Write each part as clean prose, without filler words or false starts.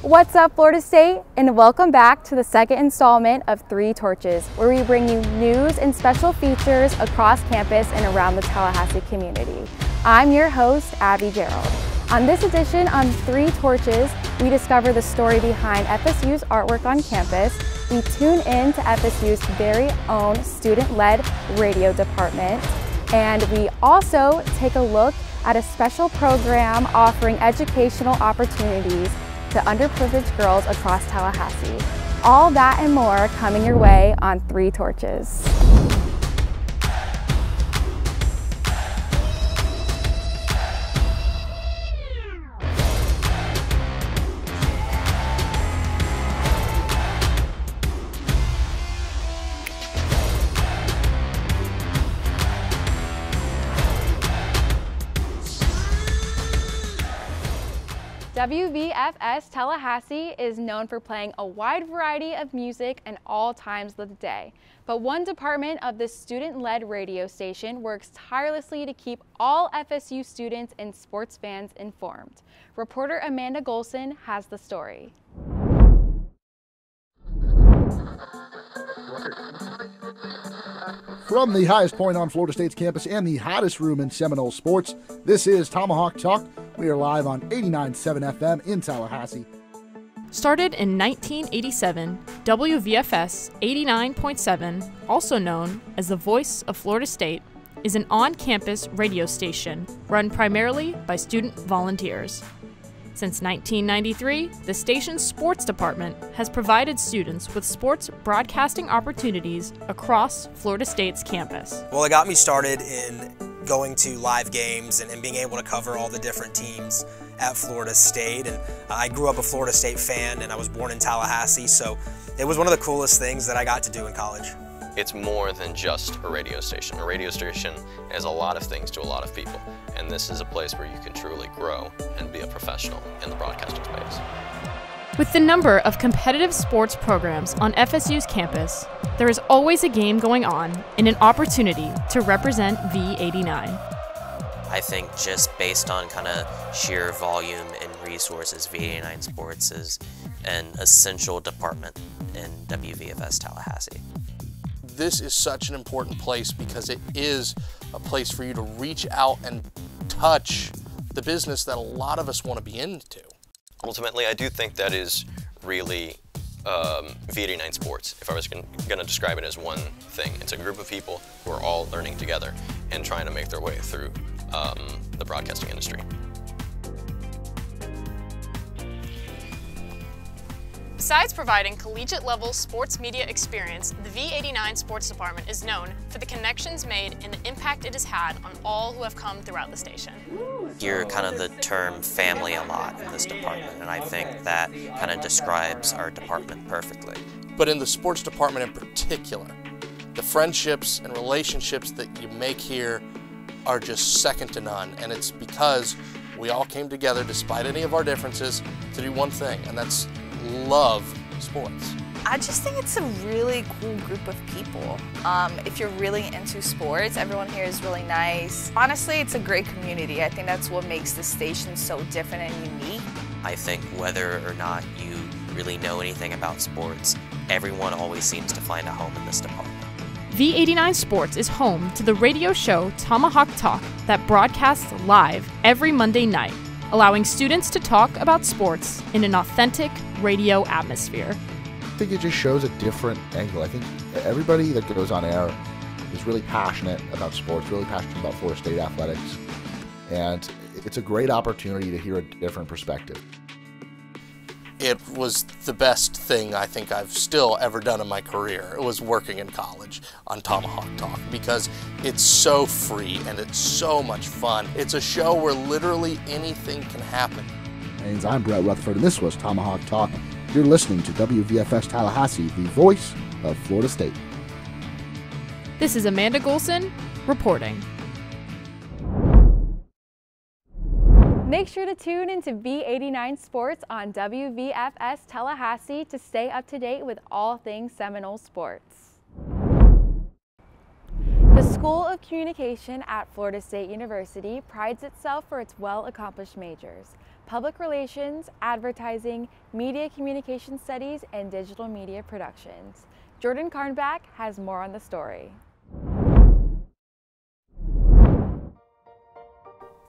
What's up, Florida State, and welcome back to the second installment of Three Torches, where we bring you news and special features across campus and around the Tallahassee community. I'm your host, Abby Gerald. On this edition on Three Torches, we discover the story behind FSU's artwork on campus. We tune in to FSU's very own student-led radio department, and we also take a look at a special program offering educational opportunities to underprivileged girls across Tallahassee. All that and more coming your way on Three Torches. WVFS Tallahassee is known for playing a wide variety of music at all times of the day. But one department of this student-led radio station works tirelessly to keep all FSU students and sports fans informed. Reporter Amanda Golson has the story. From the highest point on Florida State's campus and the hottest room in Seminole sports, this is Tomahawk Talk. We are live on 89.7 FM in Tallahassee. Started in 1987, WVFS 89.7, also known as the Voice of Florida State, is an on-campus radio station run primarily by student volunteers. Since 1993, the station's sports department has provided students with sports broadcasting opportunities across Florida State's campus. Well, it got me started in going to live games and being able to cover all the different teams at Florida State. And I grew up a Florida State fan, and I was born in Tallahassee, so it was one of the coolest things that I got to do in college. It's more than just a radio station. A radio station is a lot of things to a lot of people, and this is a place where you can truly grow and be a professional in the broadcasting space. With the number of competitive sports programs on FSU's campus, there is always a game going on and an opportunity to represent V89. I think just based on kind of sheer volume and resources, V89 Sports is an essential department in WVFS Tallahassee. This is such an important place because it is a place for you to reach out and touch the business that a lot of us want to be into. Ultimately, I do think that is really V89 Sports. If I was going to describe it as one thing, it's a group of people who are all learning together and trying to make their way through the broadcasting industry. Besides providing collegiate-level sports media experience, the V89 Sports Department is known for the connections made and the impact it has had on all who have come throughout the station. You're kind of the term family a lot in this department, and I think that kind of describes our department perfectly. But in the sports department in particular, the friendships and relationships that you make here are just second to none, and it's because we all came together despite any of our differences to do one thing, and that's love sports. I just think it's a really cool group of people. If you're really into sports, everyone here is really nice. Honestly, it's a great community. I think that's what makes the station so different and unique. I think whether or not you really know anything about sports, everyone always seems to find a home in this department. V89 Sports is home to the radio show Tomahawk Talk that broadcasts live every Monday night, allowing students to talk about sports in an authentic radio atmosphere. I think it just shows a different angle. I think everybody that goes on air is really passionate about sports, really passionate about Florida State athletics, and it's a great opportunity to hear a different perspective. It was the best thing I think I've still ever done in my career. It was working in college on Tomahawk Talk because it's so free and it's so much fun. It's a show where literally anything can happen. And I'm Brett Rutherford, and this was Tomahawk Talk. You're listening to WVFS Tallahassee, the voice of Florida State. This is Amanda Golson reporting. Make sure to tune into V89 Sports on WVFS Tallahassee to stay up to date with all things Seminole sports. The School of Communication at Florida State University prides itself for its well-accomplished majors. public relations, advertising, media communication studies, and digital media productions. Jordan Karnback has more on the story.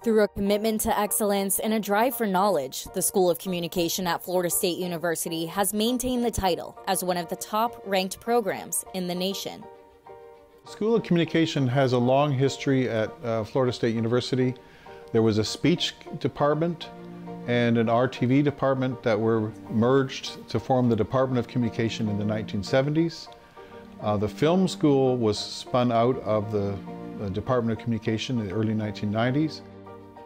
Through a commitment to excellence and a drive for knowledge, the School of Communication at Florida State University has maintained the title as one of the top-ranked programs in the nation. The School of Communication has a long history at Florida State University. There was a speech department and an RTV department that were merged to form the Department of Communication in the 1970s. The film school was spun out of the Department of Communication in the early 1990s.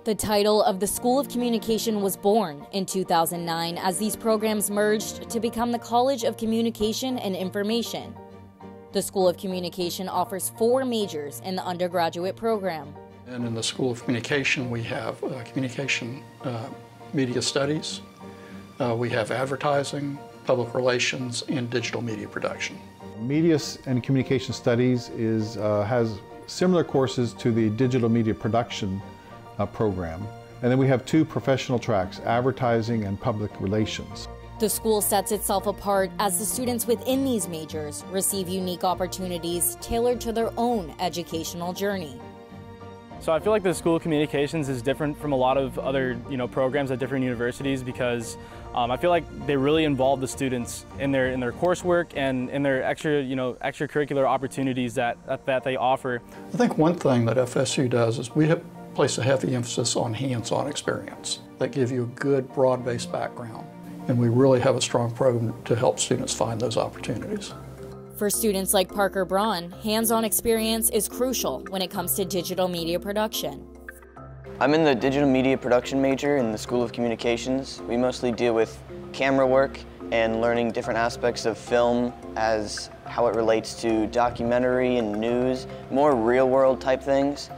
The title of the School of Communication was born in 2009 as these programs merged to become the College of Communication and Information. The School of Communication offers 4 majors in the undergraduate program. And in the School of Communication, we have communication media studies, we have advertising, public relations, and digital media production. Media and Communication Studies has similar courses to the digital media production program. And then we have 2 professional tracks, advertising and public relations. The school sets itself apart as the students within these majors receive unique opportunities tailored to their own educational journey. So I feel like the School of Communications is different from a lot of other programs at different universities because I feel like they really involve the students in their coursework and in their extracurricular opportunities that they offer. I think one thing that FSU does is we place a heavy emphasis on hands-on experience that give you a good broad-based background. And we really have a strong program to help students find those opportunities. For students like Parker Braun, hands-on experience is crucial when it comes to digital media production. I'm in the digital media production major in the School of Communications. We mostly deal with camera work and learning different aspects of film as how it relates to documentary and news, more real-world type things.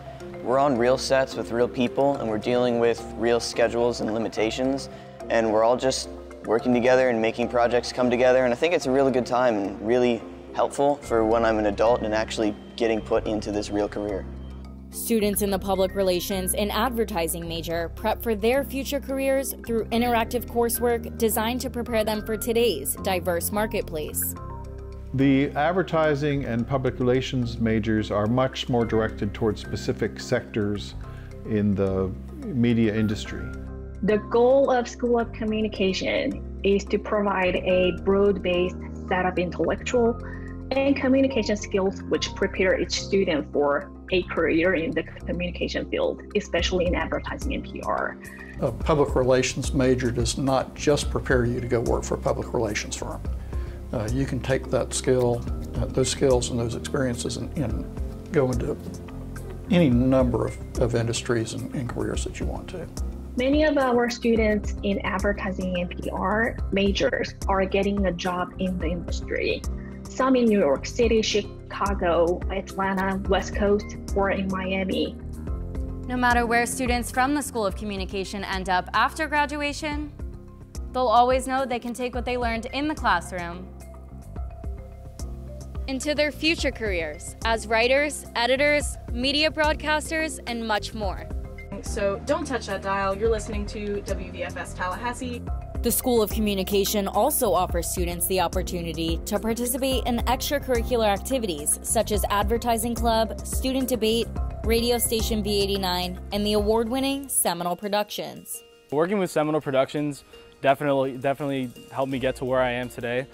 We're on real sets with real people and we're dealing with real schedules and limitations, and we're all just working together and making projects come together, and I think it's a really good time and really helpful for when I'm an adult and actually getting put into this real career. Students in the public relations and advertising major prep for their future careers through interactive coursework designed to prepare them for today's diverse marketplace. The advertising and public relations majors are much more directed towards specific sectors in the media industry. The goal of School of Communication is to provide a broad-based set of intellectual and communication skills which prepare each student for a career in the communication field, especially in advertising and PR. A public relations major does not just prepare you to go work for a public relations firm. You can take that skill, those skills and those experiences and go into any number of industries and careers that you want to. Many of our students in advertising and PR majors are getting a job in the industry. Some in New York City, Chicago, Atlanta, West Coast, or in Miami. No matter where students from the School of Communication end up after graduation, they'll always know they can take what they learned in the classroom into their future careers as writers, editors, media broadcasters, and much more. So don't touch that dial. You're listening to WVFS Tallahassee. The School of Communication also offers students the opportunity to participate in extracurricular activities such as Advertising Club, Student Debate, Radio Station B89, and the award-winning Seminole Productions. Working with Seminole Productions definitely helped me get to where I am today.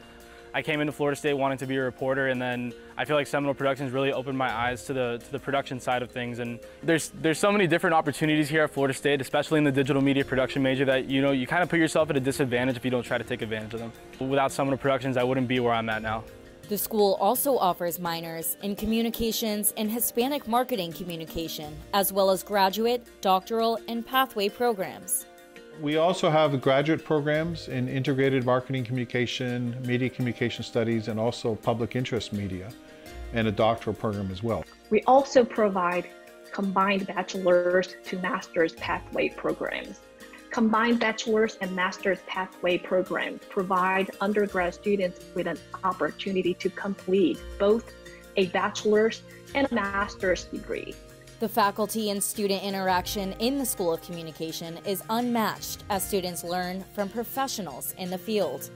I came into Florida State wanting to be a reporter, and then I feel like Seminole Productions really opened my eyes to the production side of things. And there's so many different opportunities here at Florida State, especially in the digital media production major, that you kind of put yourself at a disadvantage if you don't try to take advantage of them. Without Seminole Productions, I wouldn't be where I'm at now. The school also offers minors in communications and Hispanic marketing communication, as well as graduate, doctoral, and pathway programs. We also have graduate programs in integrated marketing communication, media communication studies, and also public interest media, and a doctoral program as well. We also provide combined bachelor's to master's pathway programs. Combined bachelor's and master's pathway programs provide undergrad students with an opportunity to complete both a bachelor's and a master's degree. The faculty and student interaction in the School of Communication is unmatched as students learn from professionals in the field.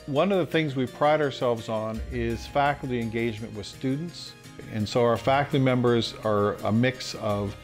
One of the things we pride ourselves on is faculty engagement with students. And so our faculty members are a mix of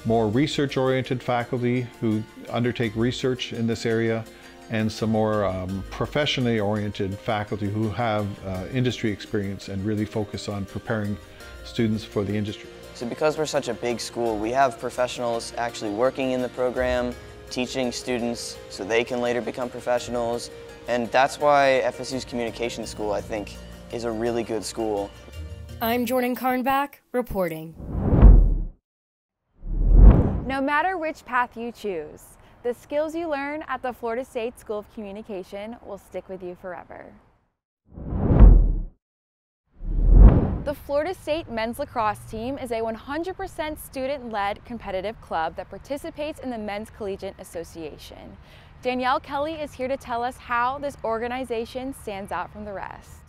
more research-oriented faculty who undertake research in this area, and some more professionally oriented faculty who have industry experience and really focus on preparing students for the industry. So because we're such a big school, we have professionals actually working in the program, teaching students so they can later become professionals. And that's why FSU's Communication School, I think, is a really good school. I'm Jordan Karnbach, reporting. No matter which path you choose, the skills you learn at the Florida State School of Communication will stick with you forever. The Florida State men's lacrosse team is a 100% student-led competitive club that participates in the Men's Collegiate Association. Danielle Kelly is here to tell us how this organization stands out from the rest.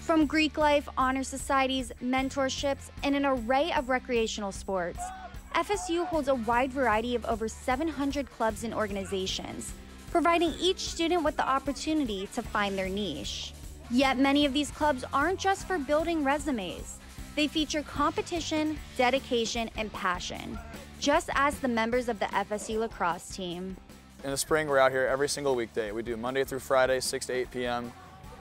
From Greek life, honor societies, mentorships, and an array of recreational sports, FSU holds a wide variety of over 700 clubs and organizations, providing each student with the opportunity to find their niche. Yet many of these clubs aren't just for building resumes. They feature competition, dedication, and passion, just as the members of the FSU lacrosse team. In the spring, we're out here every single weekday. We do Monday through Friday, 6 to 8 p.m.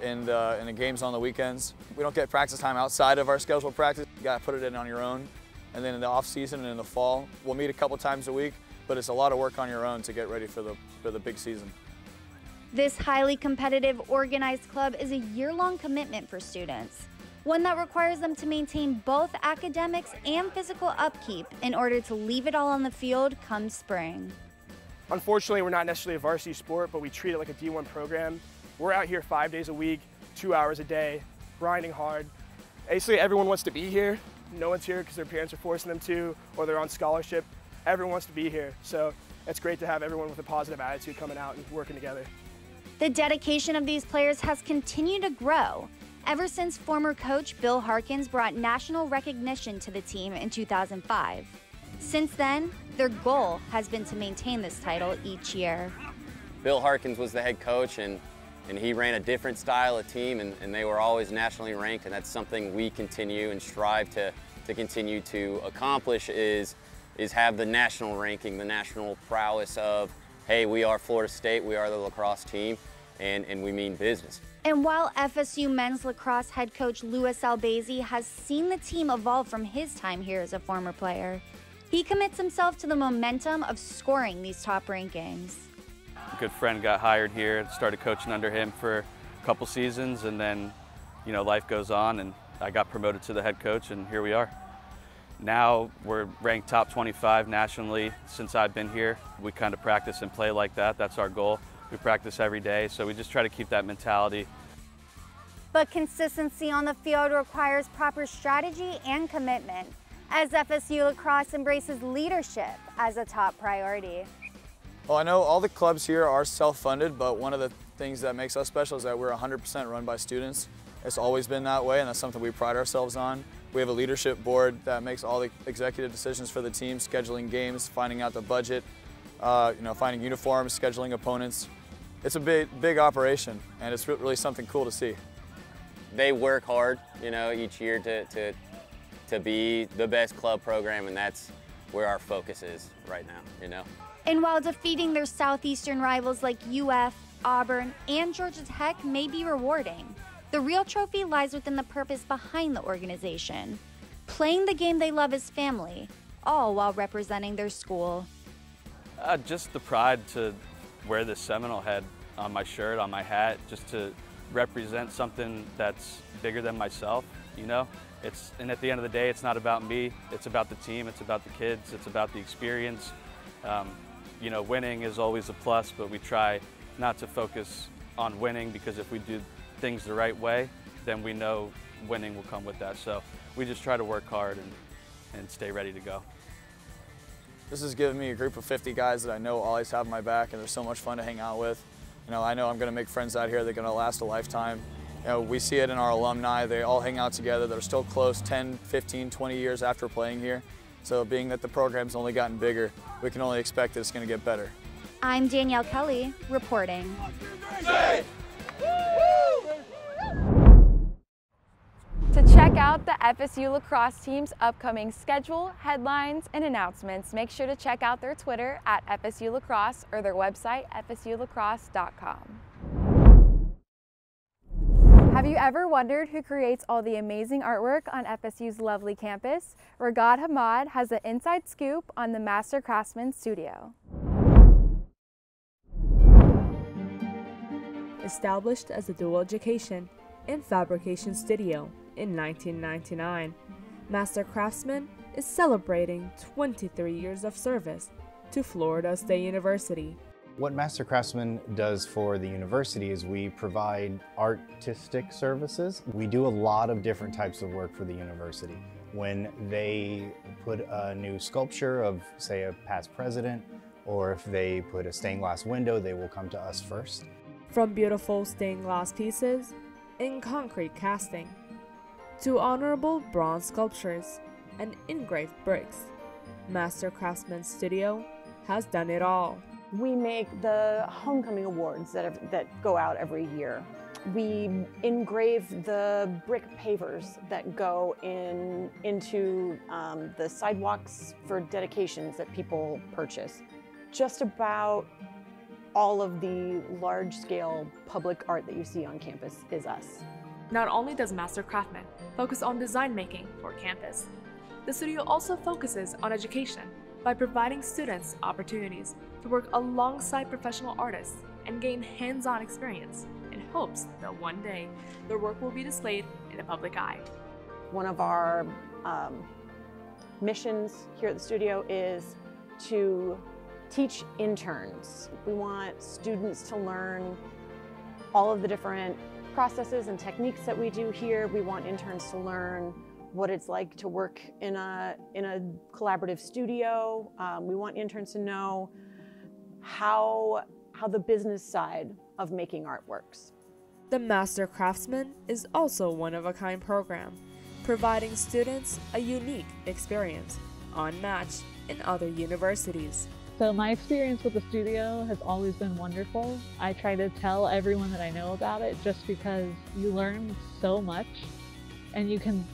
And the games on the weekends. We don't get practice time outside of our scheduled practice. You gotta put it in on your own. And then in the off season and in the fall, we'll meet a couple times a week, but it's a lot of work on your own to get ready for the big season. This highly competitive, organized club is a year-long commitment for students, one that requires them to maintain both academics and physical upkeep in order to leave it all on the field come spring. Unfortunately, we're not necessarily a varsity sport, but we treat it like a D1 program. We're out here 5 days a week, 2 hours a day, grinding hard. Basically, everyone wants to be here. No one's here because their parents are forcing them to, or they're on scholarship. Everyone wants to be here, so it's great to have everyone with a positive attitude coming out and working together. The dedication of these players has continued to grow ever since former coach Bill Harkins brought national recognition to the team in 2005. Since then, their goal has been to maintain this title each year. Bill Harkins was the head coach, and he ran a different style of team, and they were always nationally ranked, and that's something we continue and strive to continue to accomplish is have the national ranking, the national prowess of, hey, we are Florida State, we are the lacrosse team, and we mean business. And while FSU men's lacrosse head coach Louis Albazi has seen the team evolve from his time here as a former player, he commits himself to the momentum of scoring these top rankings. A good friend got hired here, started coaching under him for a couple seasons, and then, you know, life goes on, and I got promoted to the head coach, and here we are. Now we're ranked top 25 nationally since I've been here. We kind of practice and play like that. That's our goal. We practice every day, so we just try to keep that mentality. But consistency on the field requires proper strategy and commitment, as FSU lacrosse embraces leadership as a top priority. Well, I know all the clubs here are self-funded, but one of the things that makes us special is that we're 100% run by students. It's always been that way, and that's something we pride ourselves on. We have a leadership board that makes all the executive decisions for the team, scheduling games, finding out the budget, finding uniforms, scheduling opponents. It's a big operation, and it's really something cool to see. They work hard, you know, each year to be the best club program, and that's where our focus is right now, you know. And while defeating their southeastern rivals like UF, Auburn, and Georgia Tech may be rewarding, the real trophy lies within the purpose behind the organization, playing the game they love as family, all while representing their school. Just the pride to wear this Seminole head on my shirt, on my hat, just to represent something that's bigger than myself, you know? And at the end of the day, it's not about me, it's about the team, it's about the kids, it's about the experience. You know, winning is always a plus, but we try not to focus on winning, because if we do things the right way, then we know winning will come with that. So we just try to work hard and stay ready to go. This has given me a group of 50 guys that I know always have my back, and they're so much fun to hang out with. You know, I know I'm going to make friends out here that are going to last a lifetime, You know, we see it in our alumni. They all hang out together. They're still close 10, 15, 20 years after playing here. So being that the program's only gotten bigger, we can only expect that it's going to get better. I'm Danielle Kelly, reporting. To check out the FSU lacrosse team's upcoming schedule, headlines, and announcements, make sure to check out their Twitter at FSU Lacrosse or their website, fsulacrosse.com. Have you ever wondered who creates all the amazing artwork on FSU's lovely campus? Ragad Hamad has the inside scoop on the Master Craftsman Studio. Established as a dual education and fabrication studio in 1999, Master Craftsman is celebrating 23 years of service to Florida State University. What Master Craftsman does for the university is we provide artistic services. We do a lot of different types of work for the university. When they put a new sculpture of, say, a past president, or if they put a stained glass window, they will come to us first. From beautiful stained glass pieces in concrete casting to honorable bronze sculptures and engraved bricks, Master Craftsman Studio has done it all. We make the homecoming awards that go out every year. We engrave the brick pavers that go into the sidewalks for dedications that people purchase. Just about all of the large-scale public art that you see on campus is us. Not only does Master Craftsman focus on design making for campus, the studio also focuses on education by providing students opportunities to work alongside professional artists and gain hands-on experience in hopes that one day their work will be displayed in the public eye. One of our missions here at the studio is to teach interns. We want students to learn all of the different processes and techniques that we do here. We want interns to learn what it's like to work in a collaborative studio. We want interns to know how the business side of making art works. The Master Craftsman is also one-of-a-kind program, providing students a unique experience unmatched in other universities. So my experience with the studio has always been wonderful. I try to tell everyone that I know about it just because you learn so much and you can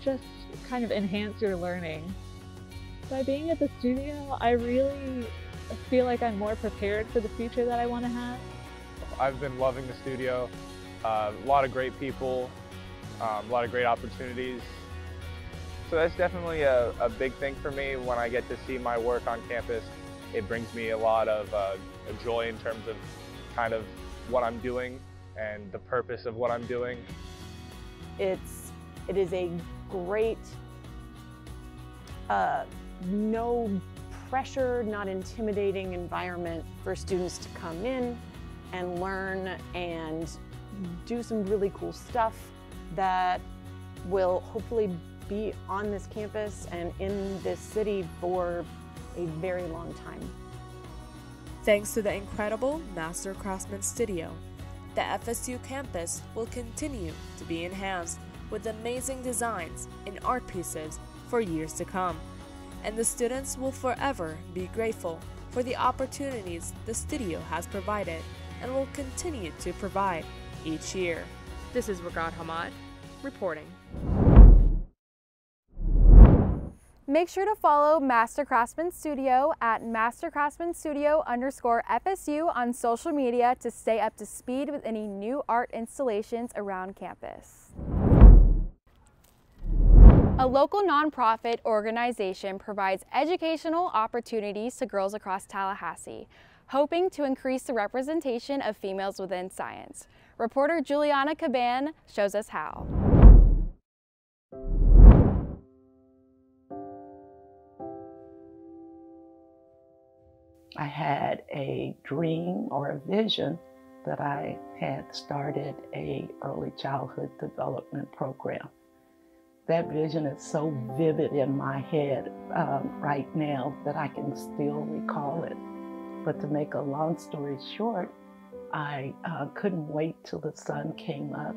just kind of enhance your learning. By being at the studio, I really feel like I'm more prepared for the future that I want to have. I've been loving the studio. A lot of great people, a lot of great opportunities. So that's definitely a big thing for me when I get to see my work on campus. It brings me a lot of joy in terms of kind of what I'm doing and the purpose of what I'm doing. It is a great, no pressure, not intimidating environment for students to come in and learn and do some really cool stuff that will hopefully be on this campus and in this city for a very long time. Thanks to the incredible Master Craftsman Studio, the FSU campus will continue to be enhanced with amazing designs and art pieces for years to come, and the students will forever be grateful for the opportunities the studio has provided and will continue to provide each year. This is Ragad Hamad reporting. Make sure to follow Master Craftsman Studio at mastercraftsmanstudio_FSU on social media to stay up to speed with any new art installations around campus. A local nonprofit organization provides educational opportunities to girls across Tallahassee, hoping to increase the representation of females within science. Reporter Juliana Caban shows us how. I had a dream or a vision that I had started an early childhood development program. That vision is so vivid in my head right now that I can still recall it. But to make a long story short, I couldn't wait till the sun came up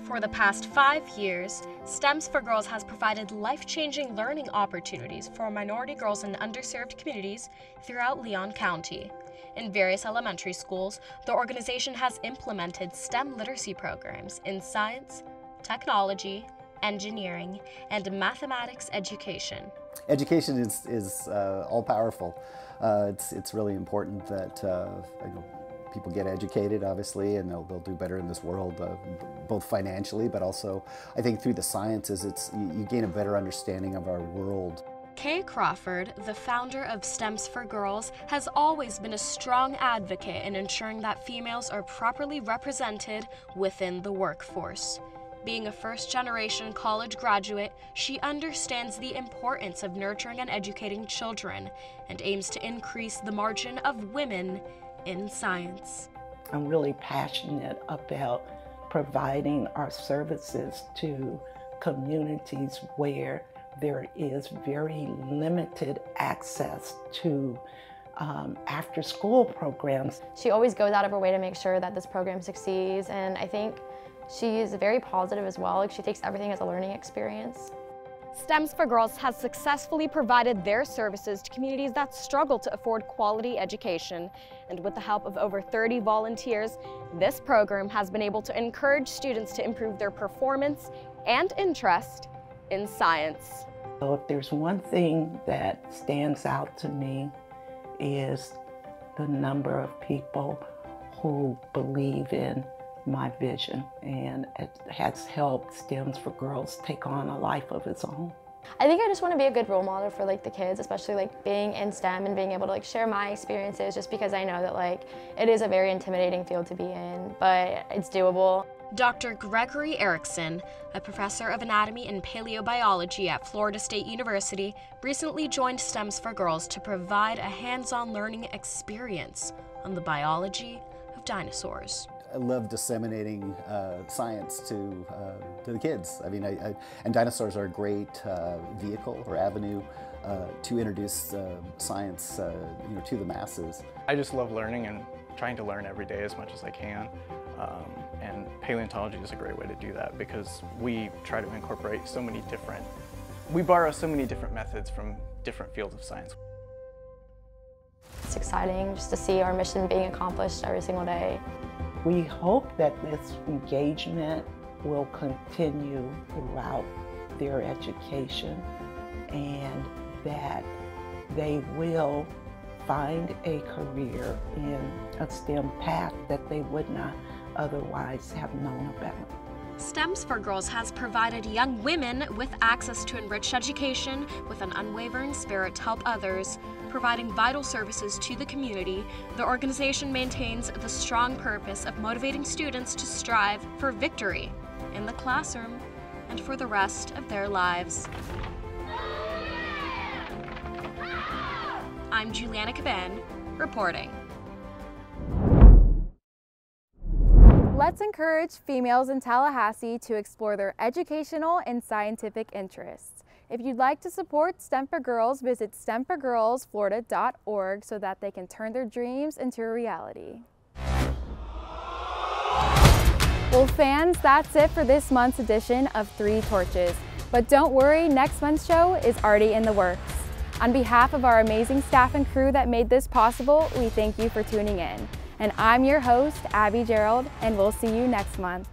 For the past 5 years, STEMs for Girls has provided life-changing learning opportunities for minority girls in underserved communities throughout Leon County. In various elementary schools, the organization has implemented STEM literacy programs in science, technology, engineering, and mathematics education. Education is all-powerful. It's really important that people get educated, obviously, and they'll do better in this world, both financially, but also, I think through the sciences, you gain a better understanding of our world. Kay Crawford, the founder of STEMs for Girls, has always been a strong advocate in ensuring that females are properly represented within the workforce. Being a first-generation college graduate, she understands the importance of nurturing and educating children and aims to increase the margin of women in science. I'm really passionate about providing our services to communities where there is very limited access to after-school programs. She always goes out of her way to make sure that this program succeeds, and I think she is very positive as well. Like, she takes everything as a learning experience. STEMs for Girls has successfully provided their services to communities that struggle to afford quality education. And with the help of over 30 volunteers, this program has been able to encourage students to improve their performance and interest in science. So if there's one thing that stands out to me is the number of people who believe in my vision, and it has helped STEMs for Girls take on a life of its own. I think I just want to be a good role model for the kids, especially being in STEM and being able to share my experiences, just because I know that it is a very intimidating field to be in, but it's doable. Dr. Gregory Erickson, a professor of anatomy and paleobiology at Florida State University, recently joined STEMs for Girls to provide a hands-on learning experience on the biology of dinosaurs. I love disseminating science to the kids. I mean, and dinosaurs are a great vehicle or avenue to introduce science, to the masses. I just love learning and trying to learn every day as much as I can. And paleontology is a great way to do that because we try to incorporate we borrow so many different methods from different fields of science. It's exciting just to see our mission being accomplished every single day. We hope that this engagement will continue throughout their education and that they will find a career in a STEM path that they would not otherwise have known about. STEMs for Girls has provided young women with access to enriched education with an unwavering spirit to help others. Providing vital services to the community, the organization maintains the strong purpose of motivating students to strive for victory in the classroom and for the rest of their lives. I'm Juliana Caban, reporting. Let's encourage females in Tallahassee to explore their educational and scientific interests. If you'd like to support STEM for Girls, visit stemforgirlsflorida.org so that they can turn their dreams into a reality. Well, fans, that's it for this month's edition of Three Torches. But don't worry, next month's show is already in the works. On behalf of our amazing staff and crew that made this possible, we thank you for tuning in. And I'm your host, Abby Gerald, and we'll see you next month.